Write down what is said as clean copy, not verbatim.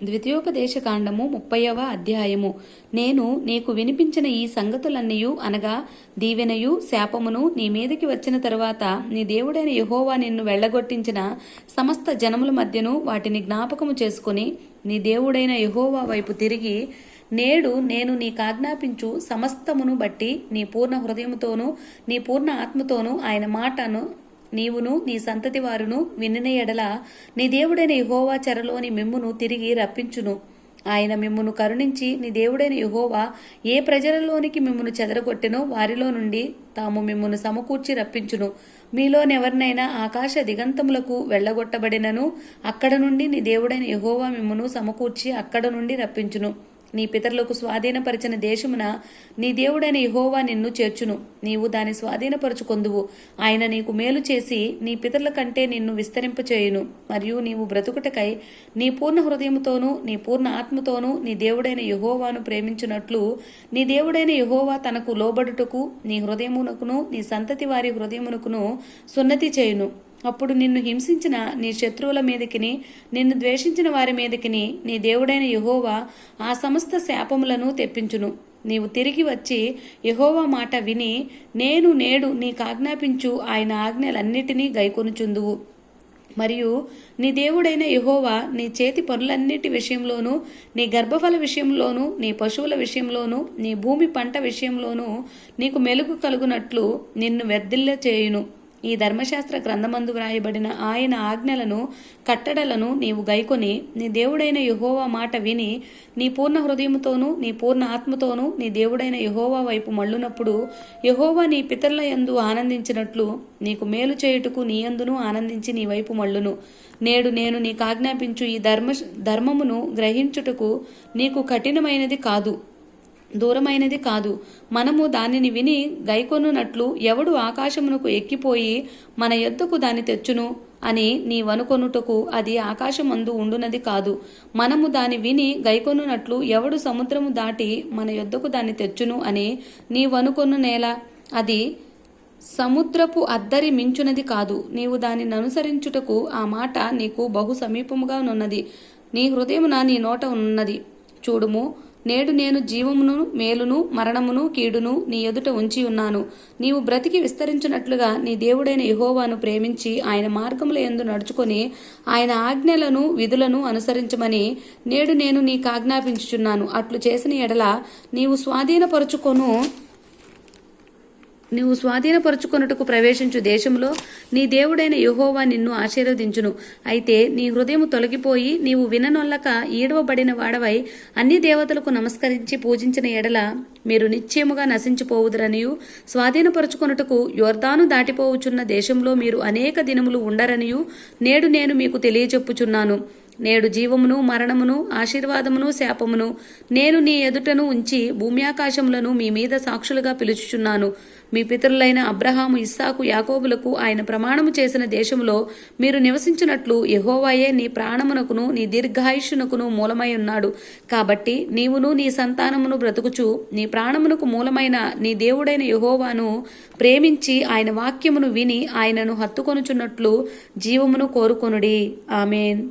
ద్వితీయోపదేశకాండము 30వ అధ్యాయము. నేను నీకు వినిపించిన ఈ సంగతులన్నీయు అనగా దీవెనయు శాపమును నీ మీదకి వచ్చిన తరువాత నీ దేవుడైన యెహోవా నిన్ను వెళ్ళగొట్టించిన సమస్త జనముల మధ్యను వాటిని జ్ఞాపకము చేసుకుని నీ దేవుడైన యెహోవా వైపు తిరిగి నేడు నేను నీకాజ్ఞాపించు సమస్తమును బట్టి నీ పూర్ణ హృదయముతోనూ నీ పూర్ణ ఆత్మతోనూ ఆయన మాటను నీవును నీ సంతతి వారును వినిన ఎడల నీ దేవుడైన యెహోవా చెరలోని మిమ్మును తిరిగి రప్పించును. ఆయన మిమ్మును కరుణించి నీ దేవుడైన యెహోవా ఏ ప్రజలలోనికి మిమ్మును చెదరగొట్టెనో వారిలో నుండి తాము మిమ్మును సమకూర్చి రప్పించును. మీలోనెవరినైనా ఆకాశ దిగంతములకు వెళ్ళగొట్టబడినను అక్కడ నుండి నీ దేవుడైన యెహోవా మిమ్మును సమకూర్చి అక్కడ నుండి రప్పించును. నీ పితరులకు స్వాధీనపరిచిన దేశమున నీ దేవుడైన యెహోవా నిన్ను చేర్చును. నీవు దాని స్వాధీనపరుచుకొందువు. ఆయన నీకు మేలు చేసి నీ పితరుల కంటే నిన్ను విస్తరింపచేయును. మరియు నీవు బ్రతుకుటకై నీ పూర్ణ హృదయముతోనూ నీ పూర్ణ ఆత్మతోనూ నీ దేవుడైన యెహోవాను ప్రేమించున్నట్లు నీ దేవుడైన యెహోవా తనకు లోబడుటకు నీ హృదయమునకును నీ సంతతి వారి హృదయమునకును సున్నతి చేయును. అప్పుడు నిన్ను హింసించిన నీ శత్రువుల మీదకిని నిన్ను ద్వేషించిన వారి మీదకిని నీ దేవుడైన యెహోవా ఆ సమస్త శాపములను తెప్పించును. నీవు తిరిగి వచ్చి యెహోవా మాట విని నేడు నీకాజ్ఞాపించు ఆయన ఆజ్ఞలన్నిటినీ గైకొనుచుందువు. మరియు నీ దేవుడైన యెహోవా నీ చేతి పనులన్నిటి విషయంలోనూ నీ గర్భఫల విషయంలోనూ నీ పశువుల విషయంలోనూ నీ భూమి పంట విషయంలోనూ నీకు మెలుగు కలుగునట్లు నిన్ను వర్ధిల్ల చేయును. ఈ ధర్మశాస్త్ర గ్రంథమందు వ్రాయబడిన ఆయన ఆజ్ఞలను కట్టడలను నీవు గైకొని నీ దేవుడైన యెహోవా మాట విని నీ పూర్ణ హృదయముతోనూ నీ పూర్ణ ఆత్మతోనూ నీ దేవుడైన యెహోవా వైపు మళ్ళునప్పుడు యెహోవా నీ పితరుల యందు ఆనందించినట్లు నీకు మేలు చేయుటకు నీ యందును ఆనందించి నీ వైపు మళ్ళును. నేడు నేను నీకాజ్ఞాపించు ఈ ధర్మమును గ్రహించుటకు నీకు కఠినమైనది కాదు, దూరమైనది కాదు. మనము దానిని విని గైకొనున్నట్లు ఎవడు ఆకాశమునకు ఎక్కిపోయి మన యొద్దకు దాన్ని తెచ్చును అని నీవనుకొనుటకు అది ఆకాశమందు ఉండునది కాదు. మనము దాని విని గైకొనున్నట్లు ఎవడు సముద్రము దాటి మన యొద్దకు దాన్ని తెచ్చును అని నీవనుకొనునేలా అది సముద్రపు అద్దరి మించునది కాదు. నీవు దానిని అనుసరించుటకు ఆ మాట నీకు బహు సమీపముగా నున్నది, నీ హృదయమున నీ నోట ఉన్నది. చూడుము, నేడు నేను జీవమును మేలును మరణమును కీడును నీ ఎదుట ఉంచి ఉన్నాను. నీవు బ్రతికి విస్తరించున్నట్లుగా నీ దేవుడైన యెహోవాను ప్రేమించి ఆయన మార్గముల యందు నడుచుకొని ఆయన ఆజ్ఞలను విధులను అనుసరించమని నేడు నేను నీకాజ్ఞాపించుచున్నాను. అట్లు చేసిన ఎడల నీవు స్వాధీనపరుచుకొనుటకు ప్రవేశించు దేశంలో నీ దేవుడైన యెహోవా నిన్ను ఆశీర్వదించును. అయితే నీ హృదయము తొలగిపోయి నీవు విననొల్లక ఈడవబడిన వాడవై అన్ని దేవతలకు నమస్కరించి పూజించిన ఎడల మీరు నిశ్చయముగా నశించిపోవుదురనియు స్వాధీనపరుచుకొనుటకు యొర్దాను దాటిపోవుచున్న దేశంలో మీరు అనేక దినములు ఉండరనియు నేడు నేను మీకు తెలియచెప్పుచున్నాను. నేడు జీవమును మరణమును ఆశీర్వాదమును శాపమును నేను నీ ఎదుటను ఉంచి భూమ్యాకాశములను మీ మీద సాక్షులుగా పిలుచుచున్నాను. మీ పితరులైన అబ్రహాము ఇస్సాకు యాకోబులకు ఆయన ప్రమాణము చేసిన దేశములో మీరు నివసించినట్లు యెహోవాయే నీ ప్రాణమునకును నీ దీర్ఘాయుష్యునకును మూలమై ఉన్నాడు. కాబట్టి నీవును నీ సంతానమును బ్రతుకుచు నీ ప్రాణమునకు మూలమైన నీ దేవుడైన యెహోవాను ప్రేమించి ఆయన వాక్యమును విని ఆయనను హత్తుకొనుచున్నట్లు జీవమును కోరుకొనుడి. ఆమేన్.